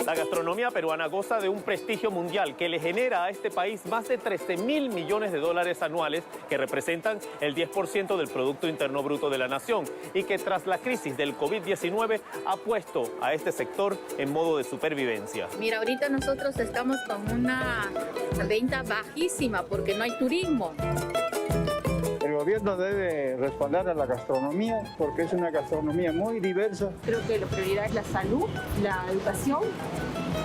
La gastronomía peruana goza de un prestigio mundial que le genera a este país más de 13.000 millones de dólares anuales, que representan el 10% del Producto Interno Bruto de la nación, y que tras la crisis del COVID-19 ha puesto a este sector en modo de supervivencia. Mira, ahorita nosotros estamos con una venta bajísima porque no hay turismo. El gobierno debe respaldar a la gastronomía porque es una gastronomía muy diversa. Creo que la prioridad es la salud, la educación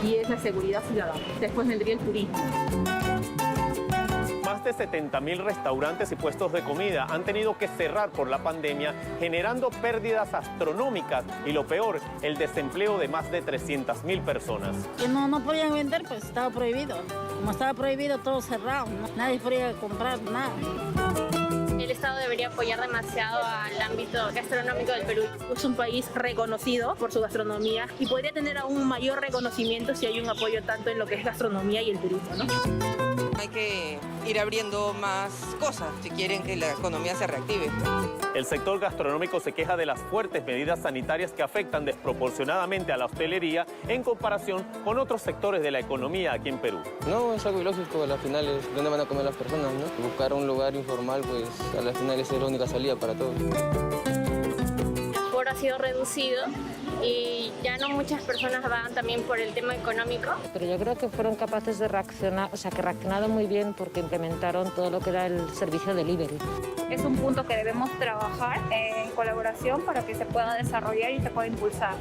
y es la seguridad ciudadana. Después vendría el turismo. Más de 70.000 restaurantes y puestos de comida han tenido que cerrar por la pandemia, generando pérdidas astronómicas y, lo peor, el desempleo de más de 300.000 personas. Que no podían vender, pues estaba prohibido. Como estaba prohibido, todo cerrado, ¿no? Nadie podía comprar nada. El Estado debería apoyar demasiado al ámbito gastronómico del Perú. Es un país reconocido por su gastronomía y podría tener aún un mayor reconocimiento si hay un apoyo tanto en lo que es gastronomía y el turismo, ¿no? Hay que ir abriendo más cosas si quieren que la economía se reactive. El sector gastronómico se queja de las fuertes medidas sanitarias que afectan desproporcionadamente a la hostelería en comparación con otros sectores de la economía aquí en Perú. No, es algo ilógico, a las finales, ¿dónde van a comer las personas, no? Buscar un lugar informal, pues a las finales es la única salida para todos. El aforo ha sido reducido y ya no muchas personas van también por el tema económico. Pero yo creo que fueron capaces de reaccionar, o sea, que reaccionaron muy bien porque implementaron todo lo que era el servicio delivery. Es un punto que debemos trabajar en colaboración para que se pueda desarrollar y se pueda impulsar.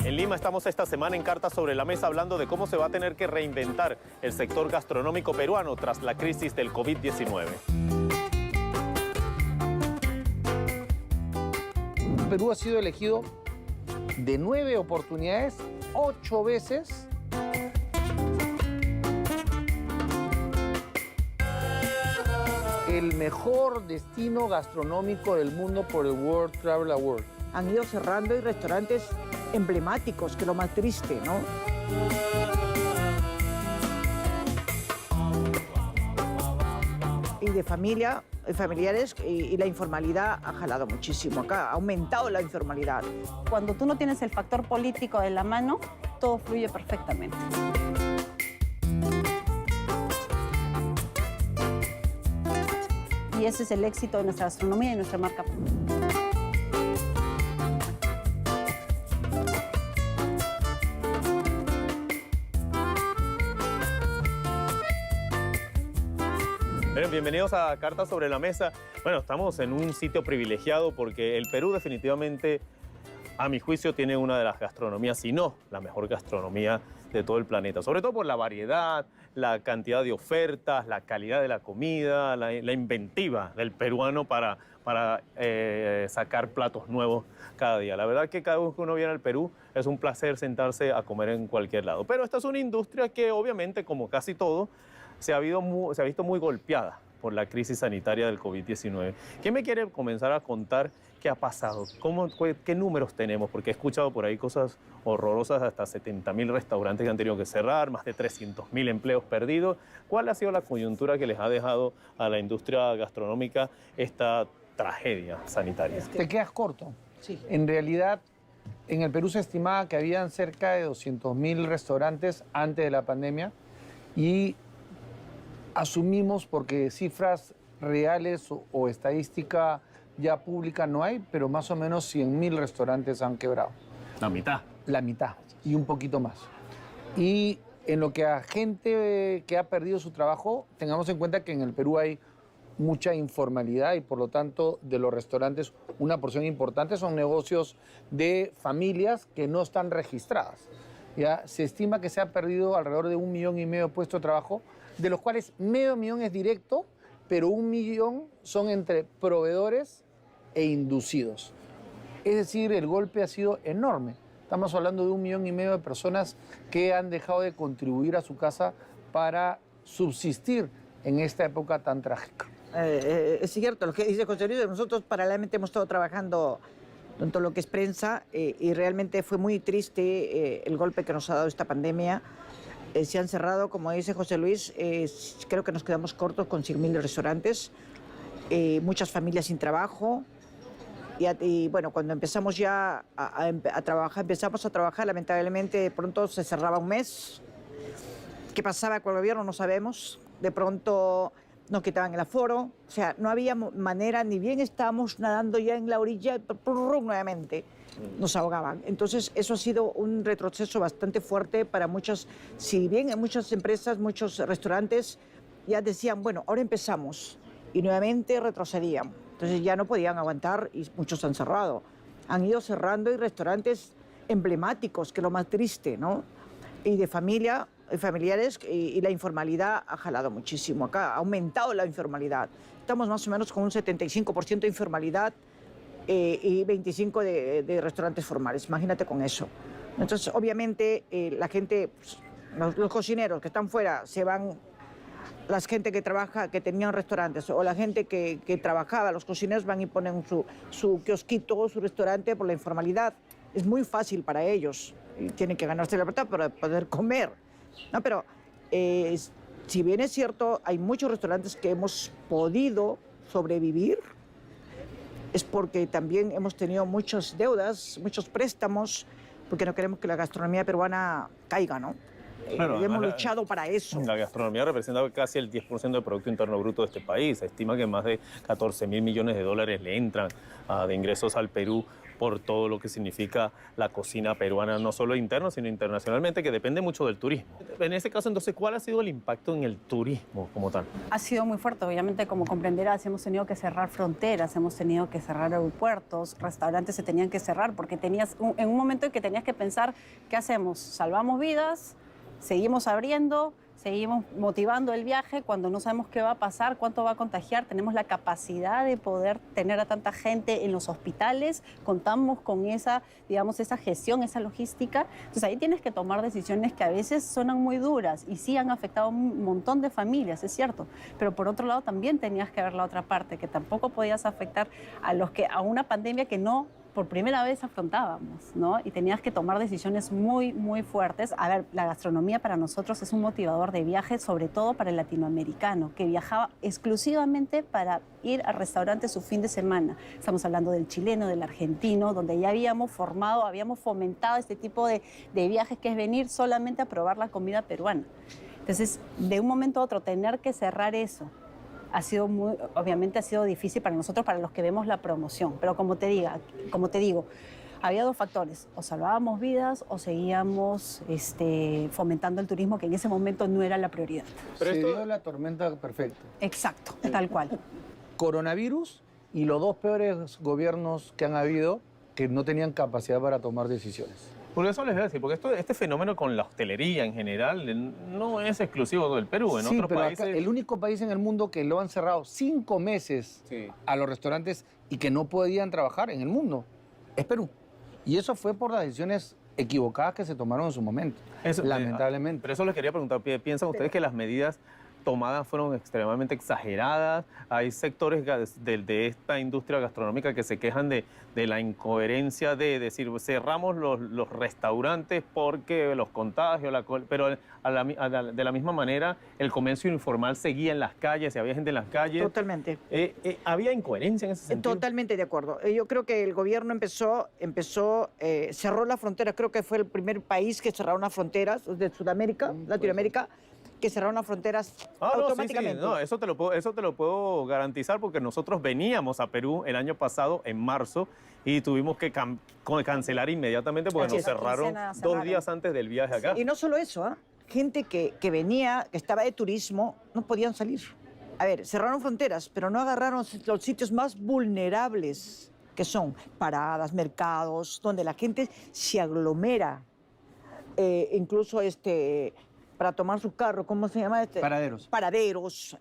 En Lima estamos esta semana en Cartas sobre la Mesa hablando de cómo se va a tener que reinventar el sector gastronómico peruano tras la crisis del COVID-19. Perú ha sido elegido de 9 oportunidades, 8 veces el mejor destino gastronómico del mundo por el World Travel Award. Han ido cerrando y restaurantes emblemáticos, que es lo más triste, ¿no? Y de familiares, y la informalidad ha jalado muchísimo acá, ha aumentado la informalidad. Cuando tú no tienes el factor político de la mano, todo fluye perfectamente. Y ese es el éxito de nuestra gastronomía y nuestra marca. Bienvenidos a Cartas sobre la Mesa. Bueno, estamos en un sitio privilegiado porque el Perú definitivamente, a mi juicio, tiene una de las gastronomías, si no la mejor gastronomía de todo el planeta. Sobre todo por la variedad, la cantidad de ofertas, la calidad de la comida, la inventiva del peruano para sacar platos nuevos cada día. La verdad que cada vez que uno viene al Perú es un placer sentarse a comer en cualquier lado. Pero esta es una industria que obviamente, como casi todo, se ha visto muy golpeada por la crisis sanitaria del COVID-19. ¿Quién me quiere comenzar a contar qué ha pasado? ¿Qué números tenemos? Porque he escuchado por ahí cosas horrorosas, hasta 70.000 restaurantes que han tenido que cerrar, más de 300.000 empleos perdidos. ¿Cuál ha sido la coyuntura que les ha dejado a la industria gastronómica esta tragedia sanitaria? Te quedas corto. Sí. En realidad, en el Perú se estimaba que habían cerca de 200.000 restaurantes antes de la pandemia y asumimos, porque cifras reales o estadística ya pública no hay, pero más o menos 100.000 restaurantes han quebrado. La mitad. La mitad y un poquito más. Y en lo que a gente que ha perdido su trabajo, tengamos en cuenta que en el Perú hay mucha informalidad y por lo tanto de los restaurantes una porción importante son negocios de familias que no están registradas. Ya se estima que se ha perdido alrededor de 1,5 millones de puestos de trabajo, de los cuales 500.000 es directo, pero 1 millón son entre proveedores e inducidos. Es decir, el golpe ha sido enorme. Estamos hablando de 1,5 millones de personas que han dejado de contribuir a su casa para subsistir en esta época tan trágica. Es cierto, lo que dice José Luis, nosotros paralelamente hemos estado trabajando en todo lo que es prensa, y realmente fue muy triste el golpe que nos ha dado esta pandemia. Se han cerrado, como dice José Luis, creo que nos quedamos cortos con 100.000 restaurantes, muchas familias sin trabajo. Y bueno, cuando empezamos ya a trabajar, lamentablemente de pronto se cerraba un mes. ¿Qué pasaba con el gobierno? No sabemos. De pronto nos quitaban el aforo. O sea, no había manera, ni bien estábamos nadando ya en la orilla, nuevamente nos ahogaban. Entonces, eso ha sido un retroceso bastante fuerte para muchas, si bien en muchas empresas, muchos restaurantes ya decían, bueno, ahora empezamos, y nuevamente retrocedían. Entonces ya no podían aguantar y muchos han cerrado. Han ido cerrando y restaurantes emblemáticos, que es lo más triste, ¿no? Y de familiares, y la informalidad ha jalado muchísimo acá, ha aumentado la informalidad. Estamos más o menos con un 75% de informalidad y 25% de restaurantes formales. Imagínate con eso. Entonces, obviamente, la gente, pues, los cocineros que están fuera se van. La gente que trabaja, que tenían restaurantes, o la gente que trabajaba, los cocineros van y ponen su kiosquito, su restaurante por la informalidad. Es muy fácil para ellos. Y tienen que ganarse la plata para poder comer. No, pero si bien es cierto, hay muchos restaurantes que hemos podido sobrevivir, es porque también hemos tenido muchas deudas, muchos préstamos, porque no queremos que la gastronomía peruana caiga, ¿no? Claro, hemos luchado para eso. La gastronomía representa casi el 10% del Producto Interno Bruto de este país. Se estima que más de 14.000 millones de dólares le entran de ingresos al Perú por todo lo que significa la cocina peruana, no solo interno, sino internacionalmente, que depende mucho del turismo. En ese caso, entonces, ¿cuál ha sido el impacto en el turismo como tal? Ha sido muy fuerte, obviamente, como comprenderás, hemos tenido que cerrar fronteras, hemos tenido que cerrar aeropuertos, restaurantes se tenían que cerrar, porque en un momento en que tenías que pensar, ¿qué hacemos? ¿Salvamos vidas? Seguimos abriendo, seguimos motivando el viaje cuando no sabemos qué va a pasar, cuánto va a contagiar. Tenemos la capacidad de poder tener a tanta gente en los hospitales, contamos con esa, digamos, esa gestión, esa logística. Entonces ahí tienes que tomar decisiones que a veces suenan muy duras y sí han afectado a un montón de familias, es cierto. Pero por otro lado también tenías que ver la otra parte, que tampoco podías afectar a una pandemia que no por primera vez afrontábamos, ¿no? Y tenías que tomar decisiones muy, muy fuertes. A ver, la gastronomía para nosotros es un motivador de viaje, sobre todo para el latinoamericano, que viajaba exclusivamente para ir a restaurantes su fin de semana. Estamos hablando del chileno, del argentino, donde ya habíamos fomentado este tipo de viajes, que es venir solamente a probar la comida peruana. Entonces, de un momento a otro, tener que cerrar eso, obviamente ha sido difícil para nosotros, para los que vemos la promoción. Pero como te digo, había dos factores: o salvábamos vidas o seguíamos fomentando el turismo, que en ese momento no era la prioridad. Pero se dio la tormenta perfecta. Exacto, tal cual. Coronavirus y los dos peores gobiernos que han habido, que no tenían capacidad para tomar decisiones. Por eso les voy a decir, porque este fenómeno con la hostelería en general no es exclusivo del Perú. En otros países... Acá, el único país en el mundo que lo han cerrado 5 meses a los restaurantes y que no podían trabajar en el mundo es Perú. Y eso fue por las decisiones equivocadas que se tomaron en su momento, lamentablemente. Pero eso les quería preguntar, ¿piensan ustedes que las medidas tomadas fueron extremadamente exageradas? Hay sectores de esta industria gastronómica que se quejan de la incoherencia de decir, cerramos los restaurantes porque los contagios, pero de la misma manera el comercio informal seguía en las calles, y había gente en las calles. Totalmente. ¿Había incoherencia en ese sentido? Totalmente de acuerdo. Yo creo que el gobierno cerró las fronteras. Creo que fue el primer país que cerró las fronteras de Sudamérica, Latinoamérica, que cerraron las fronteras automáticamente. No, eso te lo puedo garantizar, porque nosotros veníamos a Perú el año pasado, en marzo, y tuvimos que cancelar inmediatamente porque nos cerraron 2 días antes del viaje acá. Y no solo eso, gente que venía, que estaba de turismo, no podían salir. A ver, cerraron fronteras, pero no agarraron los sitios más vulnerables, que son paradas, mercados, donde la gente se aglomera, incluso para tomar su carro, ¿cómo se llama? Paraderos. Paraderos.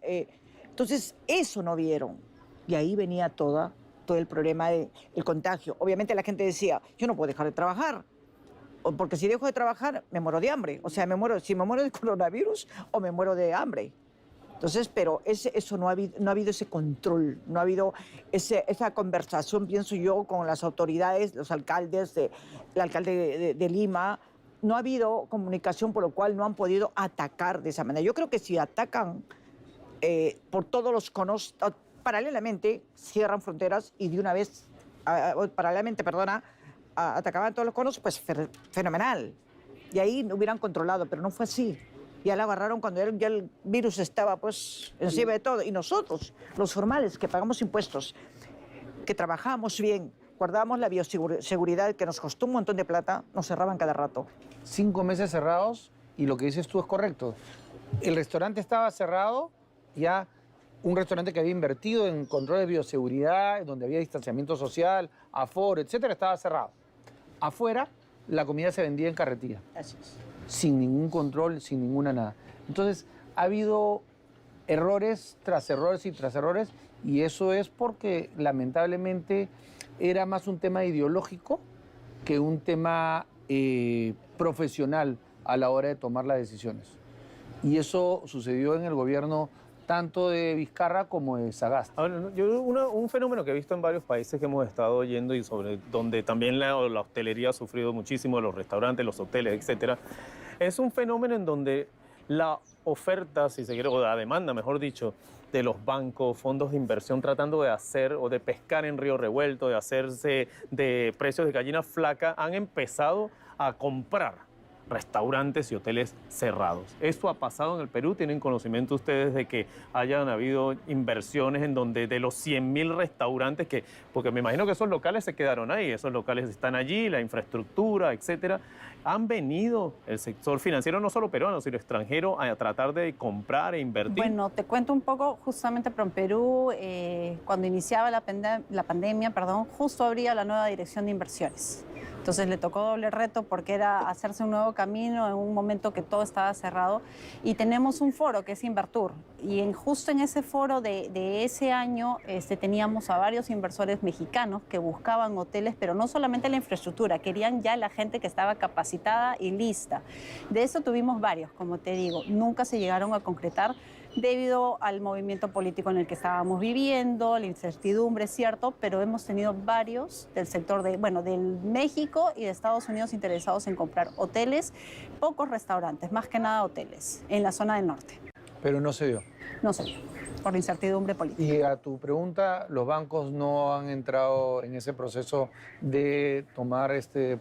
Entonces, eso no vieron. Y ahí venía todo el problema del contagio. Obviamente la gente decía, yo no puedo dejar de trabajar, porque si dejo de trabajar, me muero de hambre. O sea, si me muero de coronavirus o me muero de hambre. Entonces, pero eso no ha habido ese control, no ha habido esa conversación, pienso yo, con las autoridades, los alcaldes, el alcalde de Lima. No ha habido comunicación, por lo cual no han podido atacar de esa manera. Yo creo que si atacan por todos los conos, paralelamente cierran fronteras y de una vez, atacaban todos los conos, pues fenomenal. Y ahí hubieran controlado, pero no fue así. Ya la agarraron cuando ya el virus estaba pues encima de todo. Y nosotros, los formales, que pagamos impuestos, que trabajamos bien, guardábamos la bioseguridad, que nos costó un montón de plata, nos cerraban cada rato. 5 meses cerrados y lo que dices tú es correcto. El restaurante estaba cerrado, ya un restaurante que había invertido en control de bioseguridad, donde había distanciamiento social, aforo, etcétera, estaba cerrado. Afuera, la comida se vendía en carretilla. Así es. Sin ningún control, sin ninguna nada. Entonces, ha habido errores tras errores y tras errores, y eso es porque, lamentablemente, era más un tema ideológico que un tema profesional a la hora de tomar las decisiones. Y eso sucedió en el gobierno tanto de Vizcarra como de Sagasti. Ahora, un fenómeno que he visto en varios países que hemos estado yendo y sobre donde también la hostelería ha sufrido muchísimo, los restaurantes, los hoteles, etcétera, es un fenómeno en donde la oferta, si se quiere, o la demanda, mejor dicho, de los bancos, fondos de inversión tratando de hacer o de pescar en río revuelto, de hacerse de precios de gallina flaca, han empezado a comprar restaurantes y hoteles cerrados. ¿Esto ha pasado en el Perú? ¿Tienen conocimiento ustedes de que hayan habido inversiones en donde de los 100.000 restaurantes que, porque me imagino que esos locales se quedaron ahí, esos locales están allí, la infraestructura, etcétera, han venido el sector financiero, no solo peruano, sino extranjero, a tratar de comprar e invertir? Bueno, te cuento un poco, justamente, pero en Perú, cuando iniciaba la pandemia, justo abría la nueva dirección de inversiones. Entonces le tocó doble reto porque era hacerse un nuevo camino en un momento que todo estaba cerrado. Y tenemos un foro que es Invertur. Y justo en ese foro de ese año teníamos a varios inversores mexicanos que buscaban hoteles, pero no solamente la infraestructura, querían ya la gente que estaba capacitada y lista. De eso tuvimos varios, como te digo. Nunca se llegaron a concretar debido al movimiento político en el que estábamos viviendo, la incertidumbre, es cierto, pero hemos tenido varios del sector del México y de Estados Unidos interesados en comprar hoteles, pocos restaurantes, más que nada hoteles, en la zona del norte. Pero no se dio. No se dio, por la incertidumbre política. Y a tu pregunta, los bancos no han entrado en ese proceso de tomar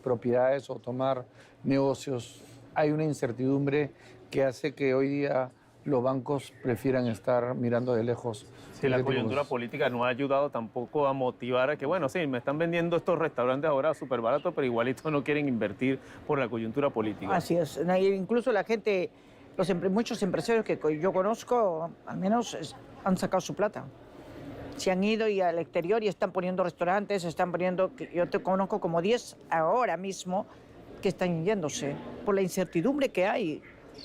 propiedades o tomar negocios. Hay una incertidumbre que hace que hoy día los bancos prefieran estar mirando de lejos. Sí, la coyuntura política no ha ayudado tampoco a motivar a que, bueno, sí, me están vendiendo estos restaurantes ahora súper baratos, pero igualito no quieren invertir por la coyuntura política. Así es. Incluso la gente, muchos empresarios que yo conozco, al menos han sacado su plata. Se han ido y al exterior y están poniendo restaurantes, yo te conozco como 10 ahora mismo que están yéndose por la incertidumbre que hay.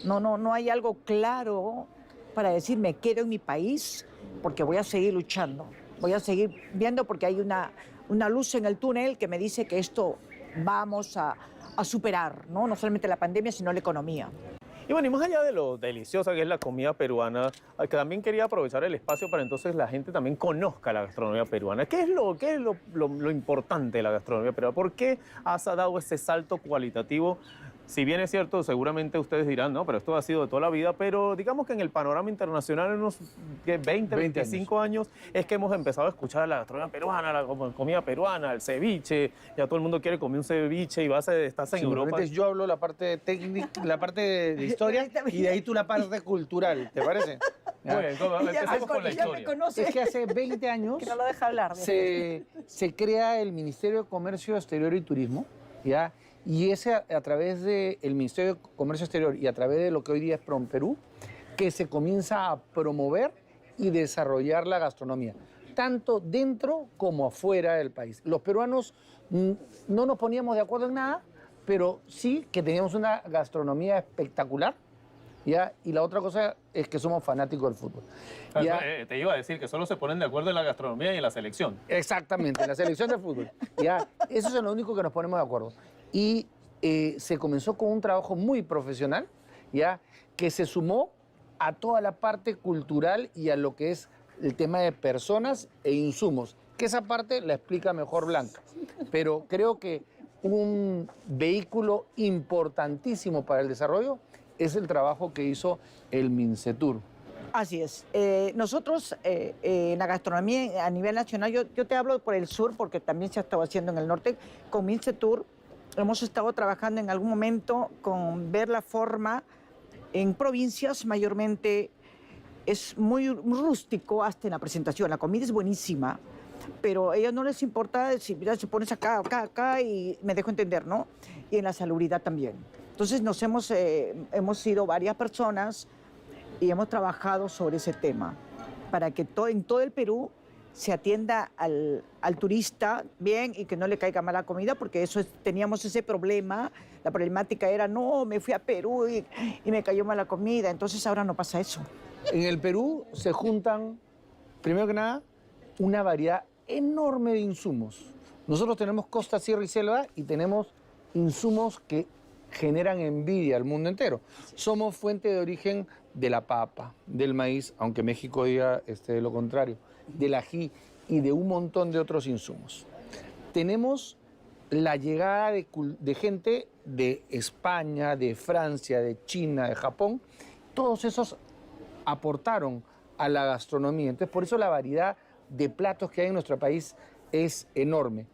No hay algo claro para decir me quedo en mi país porque voy a seguir luchando, voy a seguir viendo porque hay una luz en el túnel que me dice que esto vamos a superar, no solamente la pandemia, sino la economía. Y bueno, y más allá de lo deliciosa que es la comida peruana, que también quería aprovechar el espacio para entonces la gente también conozca la gastronomía peruana. ¿Qué es lo importante de la gastronomía peruana? ¿Por qué has dado ese salto cualitativo? Si bien es cierto, seguramente ustedes dirán, no, pero esto ha sido de toda la vida, pero digamos que en el panorama internacional en unos 20, 25 años es que hemos empezado a escuchar la gastronomía peruana, la comida peruana, el ceviche, ya todo el mundo quiere comer un ceviche y estás en Europa. Yo hablo la parte técnica, la parte de historia y de ahí tú la parte cultural, ¿te parece? Bueno, empecemos con la historia. Es que hace 20 años que no lo deja hablar. Se crea el Ministerio de Comercio Exterior y Turismo, ¿ya? Y es a través del Ministerio de Comercio Exterior y a través de lo que hoy día es PROMPERÚ que se comienza a promover y desarrollar la gastronomía, tanto dentro como afuera del país. Los peruanos no nos poníamos de acuerdo en nada, pero sí que teníamos una gastronomía espectacular, ¿ya? Y la otra cosa es que somos fanáticos del fútbol. ¿Ya? Te iba a decir que solo se ponen de acuerdo en la gastronomía y en la selección. Exactamente, en la selección de fútbol. ¿Ya? Eso es lo único que nos ponemos de acuerdo. Y se comenzó con un trabajo muy profesional, ¿ya? Que se sumó a toda la parte cultural y a lo que es el tema de personas e insumos, que esa parte la explica mejor Blanca. Pero creo que un vehículo importantísimo para el desarrollo es el trabajo que hizo el Mincetur. Así es. Nosotros, en la gastronomía a nivel nacional, yo te hablo por el sur porque también se ha estado haciendo en el norte, con Mincetur hemos estado trabajando en algún momento con ver la forma en provincias mayormente. Es muy rústico hasta en la presentación, la comida es buenísima, pero a ellos no les importa si mira, se pones acá, acá, acá y me dejo entender, ¿no? Y en la salubridad también. Entonces hemos sido varias personas y hemos trabajado sobre ese tema para que en todo el Perú se atienda al turista bien y que no le caiga mala comida, porque teníamos ese problema. La problemática era, no, me fui a Perú y me cayó mala comida. Entonces ahora no pasa eso. En el Perú se juntan, primero que nada, una variedad enorme de insumos. Nosotros tenemos costa, sierra y selva y tenemos insumos que generan envidia al mundo entero. Somos fuente de origen de la papa, del maíz, aunque México diga lo contrario, del ají y de un montón de otros insumos. Tenemos la llegada de gente de España, de Francia, de China, de Japón. Todos esos aportaron a la gastronomía. Entonces, por eso la variedad de platos que hay en nuestro país es enorme.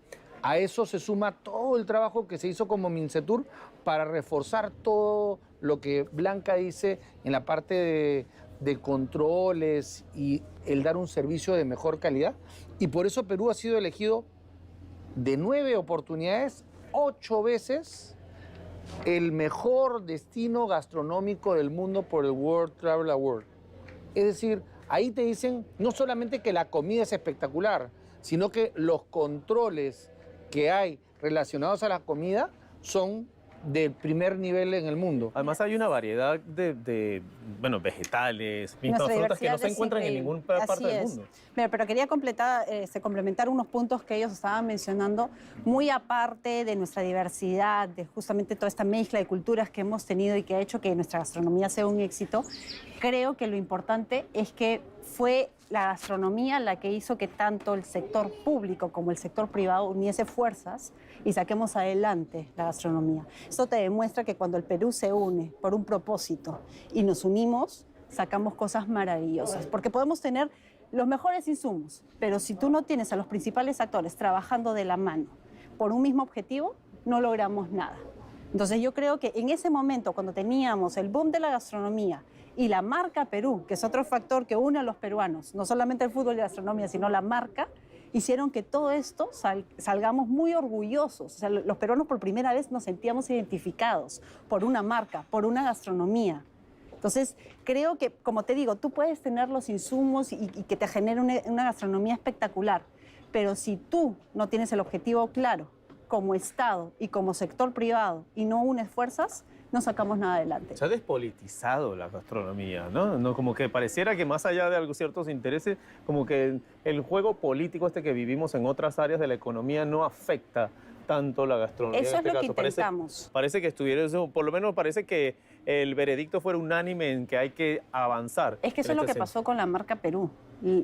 A eso se suma todo el trabajo que se hizo como Mincetur para reforzar todo lo que Blanca dice en la parte de controles y el dar un servicio de mejor calidad. Y por eso Perú ha sido elegido de 9 oportunidades, 8 veces el mejor destino gastronómico del mundo por el World Travel Award. Es decir, ahí te dicen no solamente que la comida es espectacular, sino que los controles que hay relacionados a la comida son de primer nivel en el mundo. Además hay una variedad de vegetales, pintas, frutas que no se encuentran en ninguna parte del mundo. Mira, pero quería complementar unos puntos que ellos estaban mencionando, muy aparte de nuestra diversidad, de justamente toda esta mezcla de culturas que hemos tenido y que ha hecho que nuestra gastronomía sea un éxito. Creo que lo importante es que fue la gastronomía la que hizo que tanto el sector público como el sector privado uniese fuerzas y saquemos adelante la gastronomía. Esto te demuestra que cuando el Perú se une por un propósito y nos unimos, sacamos cosas maravillosas, porque podemos tener los mejores insumos, pero si tú no tienes a los principales actores trabajando de la mano por un mismo objetivo, no logramos nada. Entonces yo creo que en ese momento, cuando teníamos el boom de la gastronomía y la marca Perú, que es otro factor que une a los peruanos, no solamente el fútbol y la gastronomía, sino la marca, hicieron que todo esto salgamos muy orgullosos. O sea, los peruanos por primera vez nos sentíamos identificados por una marca, por una gastronomía. Entonces, creo que, como te digo, tú puedes tener los insumos y que te genere una gastronomía espectacular, pero si tú no tienes el objetivo claro, como Estado y como sector privado, y no unes fuerzas, no sacamos nada adelante. Se ha despolitizado la gastronomía, ¿no? No, como que pareciera que más allá de ciertos intereses, como que el juego político que vivimos en otras áreas de la economía no afecta tanto la gastronomía. Eso es lo que intentamos. Parece que estuviera eso, por lo menos parece que el veredicto fuera unánime en que hay que avanzar. Es que eso es lo que pasó con la marca Perú.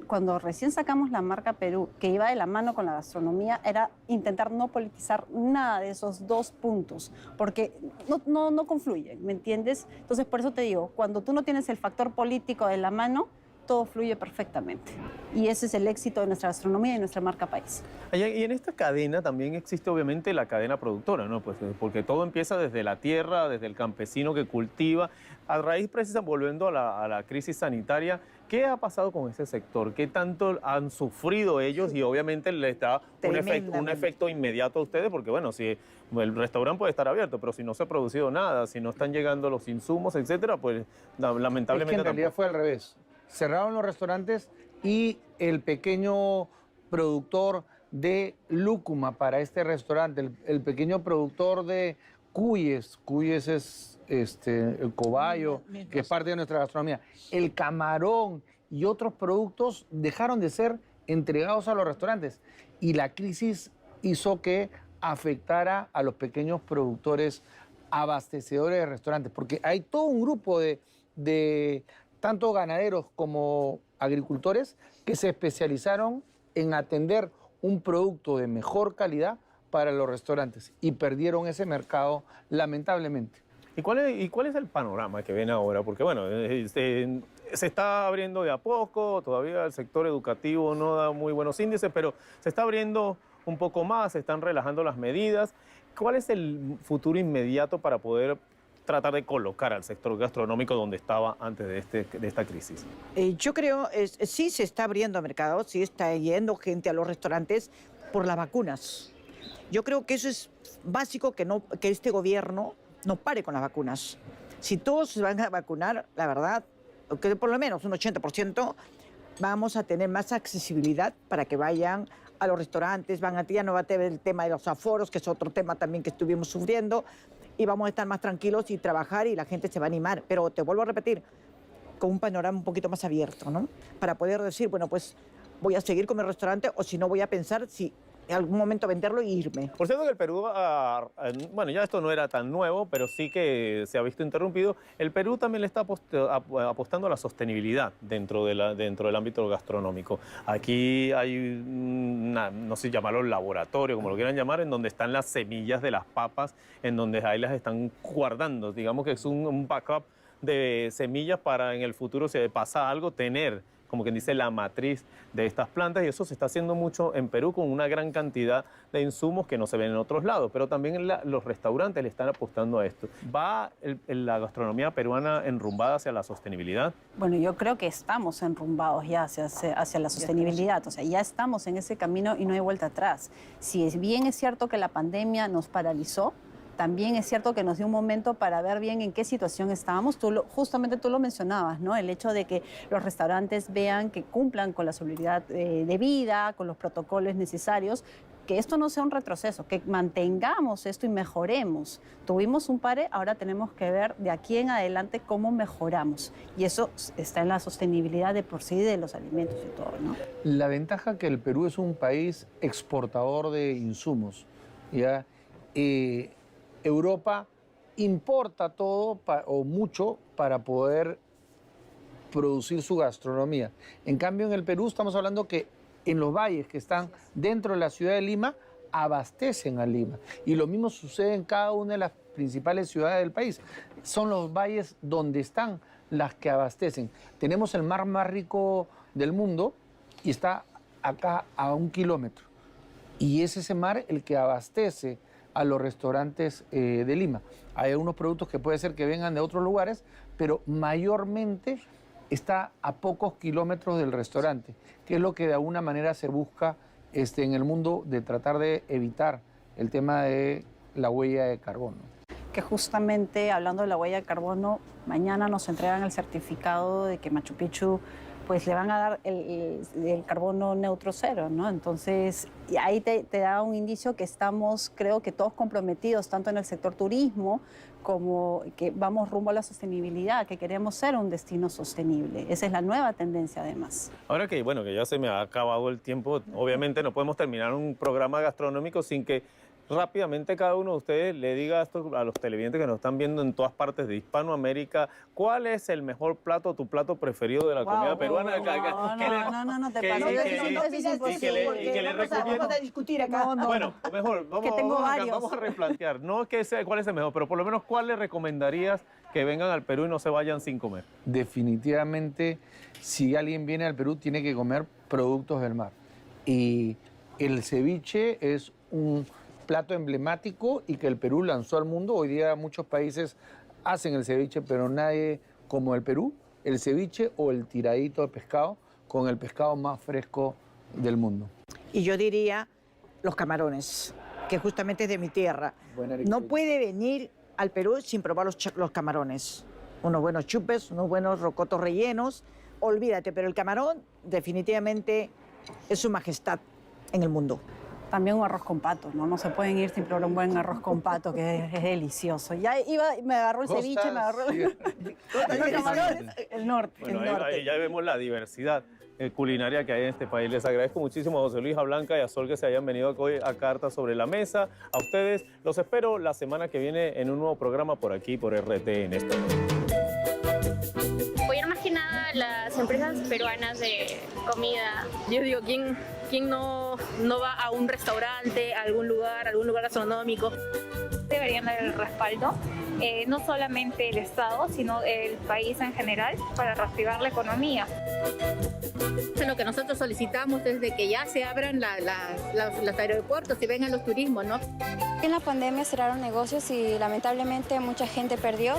Cuando recién sacamos la marca Perú, que iba de la mano con la gastronomía, era intentar no politizar nada de esos dos puntos, porque no confluyen, ¿me entiendes? Entonces, por eso te digo, cuando tú no tienes el factor político de la mano, todo fluye perfectamente. Y ese es el éxito de nuestra gastronomía y de nuestra marca país. Y en esta cadena también existe obviamente la cadena productora, ¿no? Pues, porque todo empieza desde la tierra, desde el campesino que cultiva. A raíz precisamente, volviendo a la crisis sanitaria, ¿qué ha pasado con ese sector? ¿Qué tanto han sufrido ellos? Y obviamente les da un efecto inmediato a ustedes, porque bueno, si el restaurante puede estar abierto, pero si no se ha producido nada, si no están llegando los insumos, etcétera, pues lamentablemente... Es que en realidad fue al revés. Cerraron los restaurantes y el pequeño productor de lúcuma para este restaurante, el pequeño productor de cuyes es el cobayo, que es parte de nuestra gastronomía, el camarón y otros productos dejaron de ser entregados a los restaurantes. Y la crisis hizo que afectara a los pequeños productores abastecedores de restaurantes, porque hay todo un grupo de tanto ganaderos como agricultores, que se especializaron en atender un producto de mejor calidad para los restaurantes y perdieron ese mercado lamentablemente. ¿Y cuál es el panorama que ven ahora? Porque bueno, se está abriendo de a poco, todavía el sector educativo no da muy buenos índices, pero se está abriendo un poco más, se están relajando las medidas. ¿Cuál es el futuro inmediato para poder tratar de colocar al sector gastronómico donde estaba antes de esta crisis? Yo creo, sí se está abriendo mercado, sí está yendo gente a los restaurantes por las vacunas. Yo creo que eso es básico, que este gobierno no pare con las vacunas. Si todos se van a vacunar, la verdad, que por lo menos un 80%, vamos a tener más accesibilidad para que vayan a los restaurantes, ya no va a tener el tema de los aforos, que es otro tema también que estuvimos sufriendo, y vamos a estar más tranquilos y trabajar y la gente se va a animar. Pero te vuelvo a repetir, con un panorama un poquito más abierto, ¿no? Para poder decir, bueno, pues voy a seguir con mi restaurante o si no voy a pensar si en algún momento venderlo y irme. Por cierto que el Perú, bueno, ya esto no era tan nuevo, pero sí que se ha visto interrumpido. El Perú también le está apostando a la sostenibilidad dentro del ámbito gastronómico. Aquí hay, no sé llamarlo laboratorio, como lo quieran llamar, en donde están las semillas de las papas, en donde ahí las están guardando. Digamos que es un backup de semillas para en el futuro, si pasa algo, tener, como quien dice, la matriz de estas plantas, y eso se está haciendo mucho en Perú con una gran cantidad de insumos que no se ven en otros lados, pero también los restaurantes le están apostando a esto. ¿Va la gastronomía peruana enrumbada hacia la sostenibilidad? Bueno, yo creo que estamos enrumbados ya hacia la sostenibilidad, o sea, ya estamos en ese camino y no hay vuelta atrás. Si bien es cierto que la pandemia nos paralizó, también es cierto que nos dio un momento para ver bien en qué situación estábamos. Justamente tú lo mencionabas, ¿no? El hecho de que los restaurantes vean que cumplan con la seguridad de vida, con los protocolos necesarios, que esto no sea un retroceso, que mantengamos esto y mejoremos. Tuvimos un pare, ahora tenemos que ver de aquí en adelante cómo mejoramos. Y eso está en la sostenibilidad de por sí de los alimentos y todo, ¿no? La ventaja que el Perú es un país exportador de insumos, ¿ya? Europa importa todo o mucho para poder producir su gastronomía. En cambio, en el Perú estamos hablando que en los valles que están dentro de la ciudad de Lima, abastecen a Lima. Y lo mismo sucede en cada una de las principales ciudades del país. Son los valles donde están las que abastecen. Tenemos el mar más rico del mundo y está acá a 1 kilómetro. Y es ese mar el que abastece a los restaurantes de Lima. Hay algunos productos que puede ser que vengan de otros lugares, pero mayormente está a pocos kilómetros del restaurante, que es lo que de alguna manera se busca en el mundo, de tratar de evitar el tema de la huella de carbono. Que justamente hablando de la huella de carbono, mañana nos entregan el certificado de que Machu Picchu pues le van a dar el carbono neutro cero, ¿no? Entonces, y ahí te da un indicio que estamos, creo que todos comprometidos, tanto en el sector turismo como que vamos rumbo a la sostenibilidad, que queremos ser un destino sostenible. Esa es la nueva tendencia, además. Ahora que, bueno, que ya se me ha acabado el tiempo, obviamente no podemos terminar un programa gastronómico sin que rápidamente cada uno de ustedes le diga esto a los televidentes que nos están viendo en todas partes de Hispanoamérica. ¿Cuál es el mejor plato, tu plato preferido de la comida peruana? No te pases. Y que le recomiendo. Vamos a discutir acá. Bueno, mejor, vamos a replantear. No que sea cuál es el mejor, pero por lo menos ¿cuál le recomendarías que vengan al Perú y no se vayan sin comer? Definitivamente, si alguien viene al Perú, tiene que comer productos del mar. Y el ceviche es un plato emblemático y que el Perú lanzó al mundo. Hoy día muchos países hacen el ceviche, pero nadie como el Perú. El ceviche o el tiradito de pescado con el pescado más fresco del mundo. Y yo diría los camarones, que justamente es de mi tierra. No puede venir al Perú sin probar los camarones. Unos buenos chupes, unos buenos rocotos rellenos. Olvídate, pero el camarón definitivamente es su majestad en el mundo. También un arroz con pato, ¿no? No se pueden ir sin probar un buen arroz con pato, que es delicioso. Ya me agarró el ceviche, me agarró el norte. Bueno, ahí ya vemos la diversidad culinaria que hay en este país. Les agradezco muchísimo a José Luis, a Blanca y a Sol que se hayan venido hoy a Cartas sobre la Mesa. A ustedes los espero la semana que viene en un nuevo programa por aquí, por RTN. Voy a ir más que nada a las empresas peruanas de comida. Yo digo, ¿quién no va a un restaurante, a algún lugar gastronómico? Deberían dar el respaldo, no solamente el Estado, sino el país en general, para reactivar la economía. Lo que nosotros solicitamos es de que ya se abran los aeropuertos y vengan los turismos, ¿no? En la pandemia cerraron negocios y lamentablemente mucha gente perdió.